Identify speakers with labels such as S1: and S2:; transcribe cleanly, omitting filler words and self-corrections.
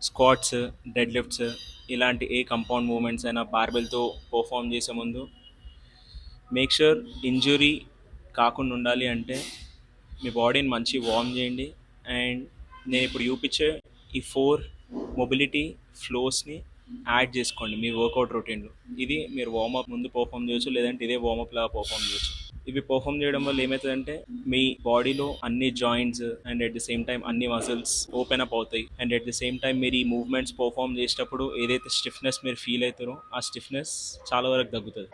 S1: Squats, dead lifts ఇలాంటి ఏ compound moments అయినా బార్బెల్తో perform చేసే ముందు మేక్ ష్యూర్ ఇంజురీ కాకుండా ఉండాలి అంటే మీ బాడీని మంచి వార్మ్ చేయండి. అండ్ నేను ఇప్పుడు చూపించే ఈ 4 మొబిలిటీ ఫ్లోస్ని యాడ్ చేసుకోండి మీ వర్కౌట్ రొటీన్లో. ఇది మీరు వార్మప్ ముందు పర్ఫామ్ చేయొచ్చు, లేదంటే ఇదే వార్మప్ లాగా పర్ఫామ్ చేయొచ్చు. ఇవి పర్ఫామ్ చేయడం వల్ల ఏమవుతుందంటే మీ బాడీలో అన్ని joints and at the same time అన్ని మజిల్స్ ఓపెన్ అప్ అవుతాయి. And at the same time మీరు ఈ మూవ్మెంట్స్ పర్ఫామ్ చేసేటప్పుడు ఏదైతే స్టిఫ్నెస్ మీరు ఫీల్ అవుతారో ఆ స్టిఫ్నెస్ చాలా వరకు తగ్గుతుంది.